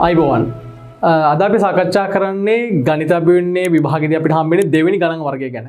අයිබෝවන් අද අපි සාකච්ඡා කරන්නේ ගණිත අභියෝගයේ විභාගයේදී අපිට හම්බෙන්නේ දෙවෙනි ගණන් වර්ගය ගැන.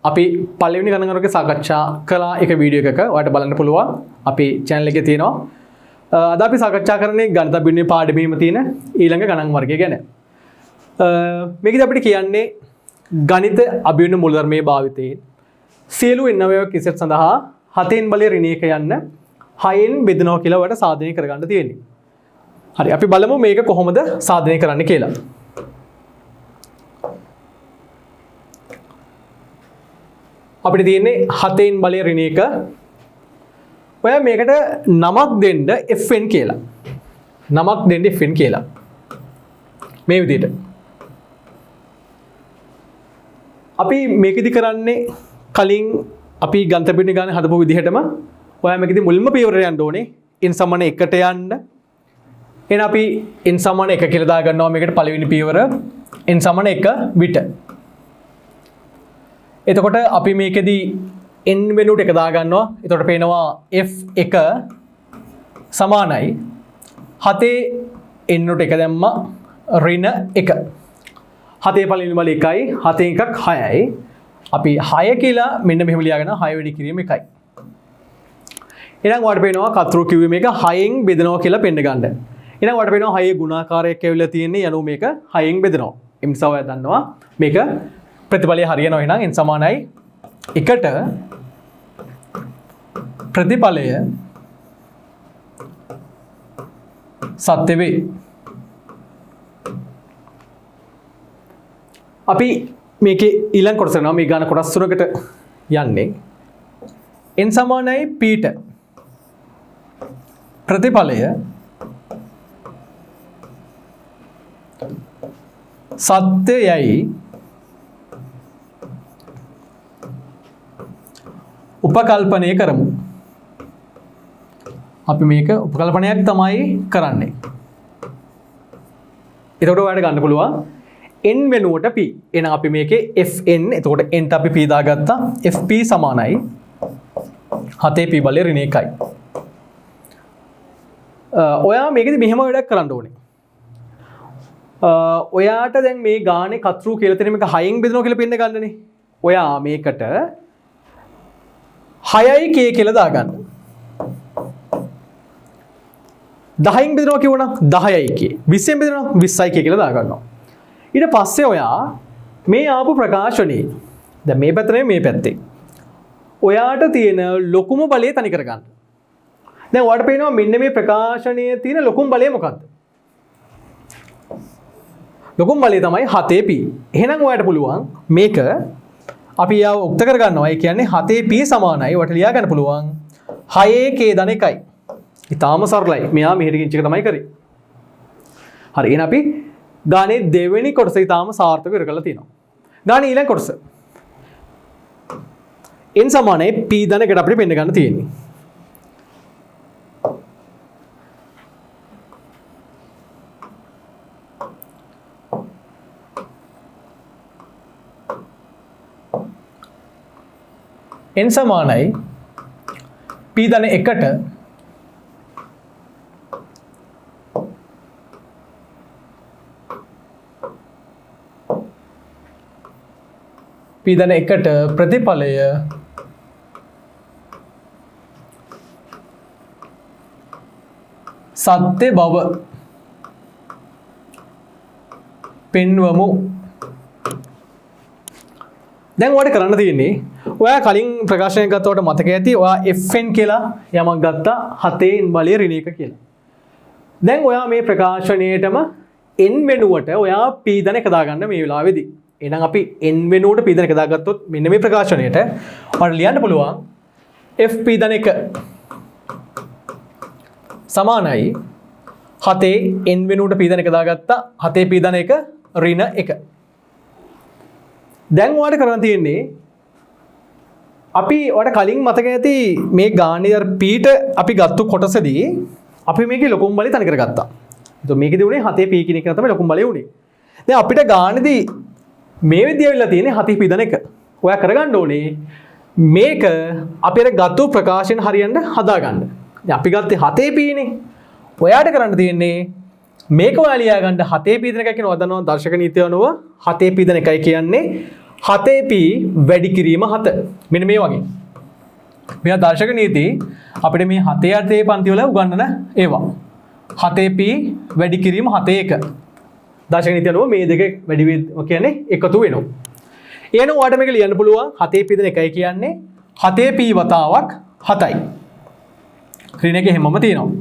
අපි පළවෙනි ගණන් වර්ගය සාකච්ඡා කළා එක වීඩියෝ එකක. ඔයාලට බලන්න පුළුවන්. අපි channel එකේ තියෙනවා. අද අපි සාකච්ඡා කරන්නේ ගණිත අභියෝගයේ පාඩමේම තියෙන ඊළඟ ගණන් වර්ගය ගැන. මේකදී අපිට කියන්නේ ගණිත අභියෝගයේ මූලධර්මයේ භාවිතයෙන් සියලු එන්නවයව කිසෙත් සඳහා 7න් බලය ඍණ 1 යන්න 6න් බෙදනවා කියලා ඔයාලට සාධනය කරගන්න තියෙන්නේ. හරි අපි බලමු මේක කොහොමද සාධනය කරන්න කියලා. අපිට තියෙන්නේ 7න් බලය ඍණ 1. ඔයා මේකට නමක් දෙන්න fn කියලා. නමක් දෙන්න fn කියලා. මේ විදිහට. අපි මේකෙදි කරන්නේ කලින් අපි ගණිත පිටුනේ ගානේ හදපු විදිහටම ඔයා මේකෙදි මුලින්ම පියවරට යන්න ඕනේ. n සමාන 1ට යන්න. එහෙනම් අපි n සමාන 1 කියලා දා ගන්නවා මේකට පළවෙනි පියවර n සමාන 1 විට. එතකොට අපි මේකෙදි n වෙනුවට 1 දා ගන්නවා. එතකොට පේනවා f1 සමානයි 7 n ට 1 දැම්මා ඍණ 1. 7 පළවෙනි බලය 1යි 7 එකක් 6යි. අපි 6 කියලා මෙන්න මෙහෙම ලියාගෙන 6 වැඩි කිරීම 1යි. එහෙනම් ඔයාලට පේනවා කතරු කිව්වේ මේක 6න් බෙදනවා කියලා පෙන්න ගන්න. එහෙනම් ඔයාලට පේනවා 6 ගුණාකාරයක් ඇවිල්ලා තියෙන්නේ යනු මේක 6න් බෙදනවා. ඒ නිසා ඔයා දන්නවා මේක ප්‍රතිඵලය හරියනවා. එහෙනම් n සමානයි 1ට ප්‍රතිඵලය සත්‍ය වේ. අපි මේකේ ඊළඟ කොටස යනවා මේ ගාන කොටස් තුනකට යන්නේ. n සමානයි p ට ප්‍රතිඵලය සත්‍යයයි උපකල්පනය කරමු. අපි මේක උපකල්පනයක් තමයි කරන්නේ. එතකොට ඔයාලට ගන්න පුළුවන් n වෙනුවට p. එහෙනම් අපි මේකේ fn එතකොට n ට අපි p දාගත්තා. fp සමානයි 7 p බලය ඍණ 1යි. ඔයා මේකෙදි මෙහෙම වැඩක් කරන්න ඕනේ. ඔයාට දැන් මේ ගානේ කතරු කියලා තියෙන මේක 6න් බෙදනවා කියලා පෙන්න ගන්නනේ. ඔයා මේකට 6යි k කියලා දාගන්න. 10න් බෙදනවා කියවනම් 10යි k. 20න් බෙදනවා 20යි k කියලා දාගන්නවා. ඊට පස්සේ ඔයා මේ ආපු ප්‍රකාශනයේ දැන් මේ පැත්තේ මේ පැත්තේ ඔයාට තියෙන ලොකුම බලය තනි කරගන්න. දැන් ඔයාලට පේනවා මෙන්න මේ ප්‍රකාශනයේ තියෙන ලොකුම බලය මොකක්ද? ලොකුම බලය තමයි 7p. එහෙනම් ඔයාලට පුළුවන් මේක අපි යාව උක්ත කරගන්නවා. ඒ කියන්නේ 7p සමානයි ඔයාලට ලියා ගන්න පුළුවන් 6k ධන 1යි. ඊටාම සරලයි. මෙයා මෙහෙට කිංච එක තමයි කරේ. හරි එහෙනම් අපි ගානේ දෙවෙනි කොටස ඊටාම සාර්ථකව ඉවර කරලා තියෙනවා. ගානේ ඊළඟ කොටස n සමානයි p ධන 1ට අපිට පෙන්න ගන්න තියෙන්නේ. n සමානයි p ධන 1ට p ධන 1ට ප්‍රතිඵලය සත්‍ය බව පෙන්වමු. දැන් ඔයාලට කරන්න තියෙන්නේ ඔයා කලින් ප්‍රකාශනයක් ගත්තවට මතක ඇති ඔයා fn කියලා යමක් ගත්තා 7න් බලය ඍණ 1 කියලා. දැන් ඔයා මේ ප්‍රකාශනයේටම n වෙනුවට ඔයා p ධන 1 දාගන්න මේ වෙලාවේදී. එහෙනම් අපි n වෙනුවට p ධන 1 දාගත්තොත් මෙන්න මේ ප්‍රකාශනයට ඔයාලට ලියන්න පුළුවන් fp ධන 1 සමානයි 7 n වෙනුවට p ධන 1 දාගත්තා 7 p ධන 1 ඍණ 1. දැන් ඔයාලට කරන්න තියෙන්නේ අපි ඔයාලට කලින් මතක ඇති මේ ගානේ අර p ට අපි ගත්ත කොටසදී අපි මේකේ ලොකුම බලය තනි කරගත්තා. එතකොට මේකේදී උනේ 7p කියන එක තමයි ලොකුම බලය උනේ. දැන් අපිට ගානේදී මේ විදිය ඇවිල්ලා තියෙන්නේ 7p ධන 1. ඔයා කරගන්න ඕනේ මේක අපි අර ගත්ත ප්‍රකාශන හරියන්න හදාගන්න. දැන් අපි ගත්තේ 7p නේ. ඔයාට කරන්න තියෙන්නේ මේක ඔයාලා ලියා ගන්න 7 පීදන එකයි කියන වදනවා දර්ශක නීතිය අනුව 7 පීදන එකයි කියන්නේ 7 p වැඩි කිරීම 7. මෙන්න මේ වගේ. මෙයා දර්ශක නීති අපිට මේ 7 8 පන්ති වල උගන්වන ඒවා. 7 p වැඩි කිරීම 7 1. දර්ශක නීතිය අනුව මේ දෙක වැඩි කියන්නේ එකතු වෙනවා. එහෙනම් ඔයාලට මේක ලියන්න පුළුවන් 7 පීදන එකයි කියන්නේ 7 p වතාවක් 7යි. ඍණ එකේ හැමම තියෙනවා.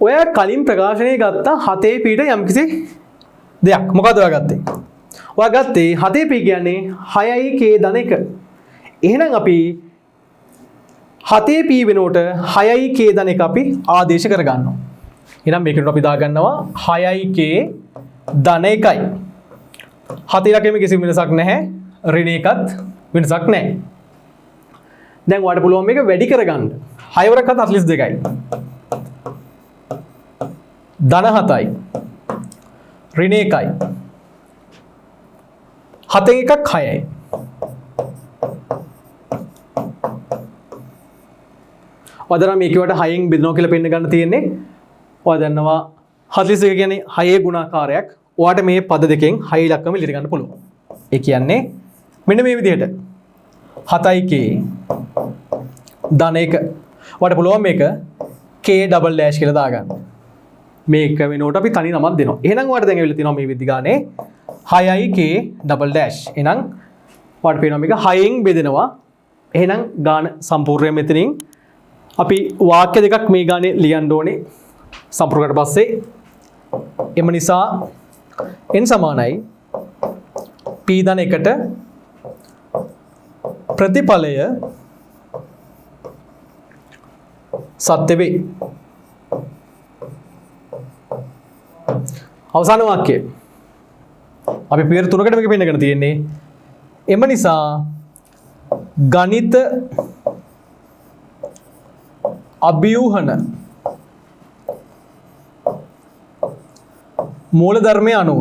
ඔයා කලින් ප්‍රකාශනය ගත්තා 7 පීට යම්කිසි දෙයක්. මොකද ඔයා ගත්තේ? ඔයා ගත්තේ 7 පී කියන්නේ 6යි k ධන 1. එහෙනම් අපි 7 පී වෙනුවට 6යි k ධන 1 අපි ආදේශ කරගන්නවා. එහෙනම් මේකට අපි දාගන්නවා 6යි k ධන 1යි. 7 ඉලක්කෙම කිසි වෙනසක් නැහැ. ඍණ එකත් වෙනසක් නැහැ. දැන් ඔයාලට පුළුවන් මේක වැඩි කරගන්න. 6 වරක් 42යි. ධන 7යි. ඍණ 1යි. 7 එකක් 6යි. ඔයාලා මේකවට 6න් බෙදනවා කියලා පෙන්න ගන්න තියෙන්නේ. ඔයා දන්නවා 42 කියන්නේ 6 ගුණාකාරයක්. ඔයාට මේ පද දෙකෙන් 6 ඉලක්කම ඉලිර ගන්න පුළුවන්. ඒ කියන්නේ මෙන්න මේ විදිහට 7යි k ධන 1. ඔයාට පුළුවන් මේක k ඩබල් ඩෑෂ් කියලා දාගන්න. මේක වෙනකොට අපි තනි නමක් දෙනවා. එහෙනම් ඔයාලට දැන් ඇවිල්ලා තියෙනවා මේ විදි ගානේ 6යි k ඩබල් ඩෑෂ්. එහෙනම් ඔයාලට පේනවා මේක 6න් බෙදෙනවා. එහෙනම් ගාන සම්පූර්ණයෙන් මෙතනින් අපි වාක්‍ය දෙකක් මේ ගානේ ලියන්න ඕනේ. සම්පූර්ණ කරලා පස්සේ එම නිසා n සමානයි p ධන 1ට ප්‍රතිඵලය සත්‍ය වේ. අවසාන වාක්‍යය අපි පියවර 3කට මේක පෙන්නගෙන තියෙන්නේ. එම නිසා ගණිත අභියෝහන මූලධර්මය අනුව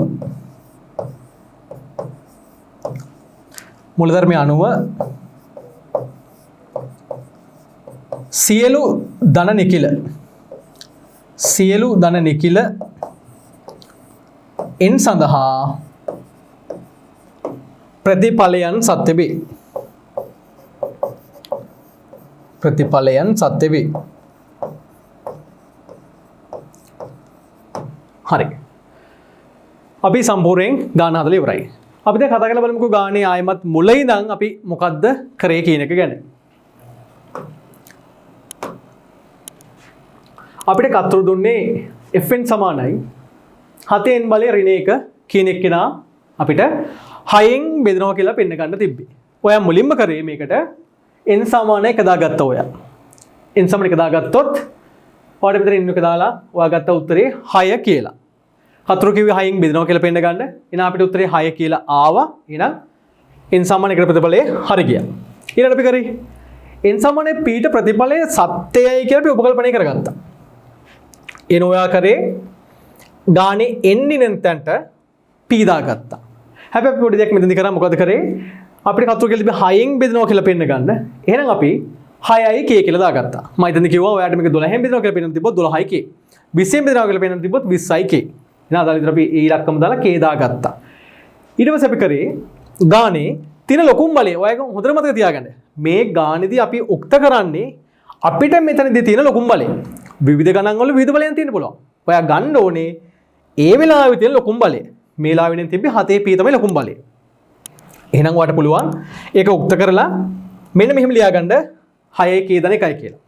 සියලු ධන නිකිල n සඳහා ප්‍රතිඵලයන් සත්‍ය වේ. හරි. අපි සම්පූර්ණයෙන් ගාන හදලා ඉවරයි. අපි දැන් කතා කරලා බලමුකෝ ගානේ ආයමත් මුල ඉඳන් අපි මොකද්ද කරේ කියන එක ගැන. අපිට කතරු දුන්නේ fn සමානයි 7n බලය ඍණ 1 කියන එක කෙනා අපිට 6න් බෙදනවා කියලා පෙන්න ගන්න තිබ්බේ. ඔයා මුලින්ම කරේ මේකට n සමානයි 1 දාගත්තා ඔයා. n සමානයි 1 දාගත්තොත් ඔයාලට මෙතන n එක දාලා ඔයා ගත්ත උත්තරේ 6 කියලා. කතරු කිව්වේ 6න් බෙදනවා කියලා පෙන්න ගන්න. එහෙනම් අපිට උත්තරේ 6 කියලා ආවා. එහෙනම් n සමානයි 1 ප්‍රතිඵලය හරි ගියා. ඊළඟට අපි කරේ n සමානයි p ට ප්‍රතිඵලය සත්‍යයයි කියලා අපි උපකල්පනය කරගත්තා. එන ඔයා කරේ ගානේ n ඉනෙන්තන්ට p දාගත්තා. හැබැයි අපි පොඩි දෙයක් මෙතනදී කරා මොකද කරේ? අපිට කතරු කියලා තිබ්බේ 6න් බෙදනවා කියලා පෙන්න ගන්න. එහෙනම් අපි 6යි k කියලා දාගත්තා. මම හිතන්නේ කිව්වා ඔයාලට මේක 12න් බෙදනවා කියලා පෙන්නන තිබ්බොත් 12යි k. 20න් බෙදනවා කියලා පෙන්නන තිබ්බොත් 20යි k. එහෙනම් අදාළ විදිහට අපි ඒ ඉලක්කම දාලා k දාගත්තා. ඊට පස්සේ අපි කරේ ගානේ තියෙන ලොකුම බලය. ඔයාලට හොඳට මතක තියාගන්න. මේ ගානේදී අපි උක්ත කරන්නේ අපිට මෙතනදී තියෙන ලොකුම බලය. විවිධ ගණන් වල විවිධ බලයන් තියෙන්න පුළුවන්. ඔයා ගන්න ඕනේ ඒ වෙලාවේ තියෙන ලොකුම බලය. මේ වෙලාවෙන් තිබ්බේ 7p තමයි ලොකුම බලය. එහෙනම් ඔයාලට පුළුවන් ඒක උක්ත කරලා මෙන්න මෙහෙම ලියාගන්න 6k ධන 1යි කියලා.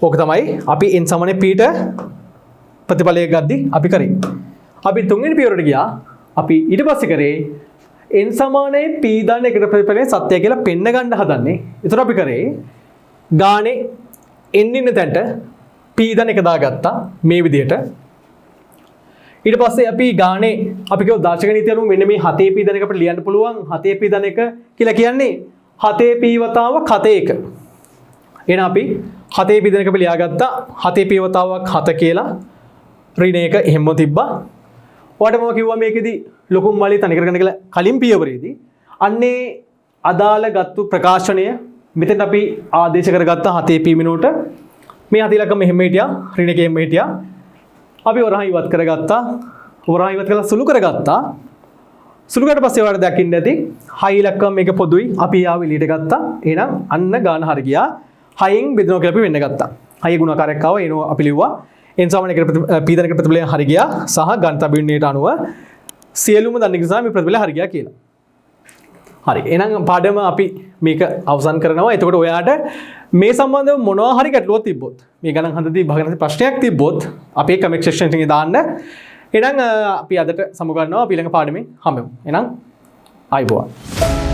ඕක තමයි අපි n සමාන p ට ප්‍රතිඵලය ගද්දි අපි කරේ. අපි තුන්වෙනි පියවරට ගියා. අපි ඊට පස්සේ කරේ n සමානයි p ධන 1ට ප්‍රතිඵලය සත්‍ය කියලා පෙන්න ගන්න හදන්නේ. ඒතර අපි කරේ ගානේ n ඉන්න තැනට p ධන 1 දාගත්තා මේ විදිහට. ඊට පස්සේ අපි ගානේ අපි කියව දාර්ශනික නීතිය අනුව මෙන්න මේ 7p ධන 1 අපිට ලියන්න පුළුවන්. 7p ධන 1 කියලා කියන්නේ 7p වතාවක් 7 1. එහෙනම් අපි 7p ධන 1 අපි ලියාගත්තා 7p වතාවක් 7 කියලා. ඍණ 1 එහෙම තිබ්බා. ඔයාලට මම කිව්වා මේකෙදි ලොකුම බලය තනි කරගන්න කියලා කලින් පියවරේදී. අන්නේ අදාළ ගත්තු ප්‍රකාශනය මෙතෙන් අපි ආදේශ කරගත්ත 7p මිනුවට මේ 7 ඉලක්කම මෙහෙම හිටියා. ඍණ 1 එහෙම හිටියා. අපි වරහන් ඉවත් කරගත්තා. වරහන් ඉවත් කරලා සුළු කරගත්තා. සුළු කරලා පස්සේ ඔයාලට දකින්න ඇති 6 ඉලක්කම මේක පොදුයි. අපි ආව එළියට ගත්තා. එහෙනම් අන්න ගාන හරිය ගියා. 6න් බෙදනවා කියලා අපි වෙන්න ගත්තා. 6 ගුණාකාරයක් ආවා. එනවා අපි ලිව්වා. n සමාන එකට පීඩනක ප්‍රතිඵලය හරිය ගියා සහ ගණිතබින්නේට අනුව සියලුම දන්න නිසා මේ ප්‍රතිඵලය හරිය ගියා කියලා. හරි. එහෙනම් පාඩම අපි මේක අවසන් කරනවා. එතකොට ඔයාට මේ සම්බන්ධව මොනවා හරි ගැටලුවක් තිබ්බොත් මේ ගණන් හන්දදී භාගනදී ප්‍රශ්නයක් තිබ්බොත් අපේ කමෙන්ට් සෙක්ෂන් එකේ දාන්න. එහෙනම් අපි අදට සමුගන්නවා අපි ඊළඟ පාඩමෙන් හම්බෙමු. එහෙනම් ආයිබෝවන්.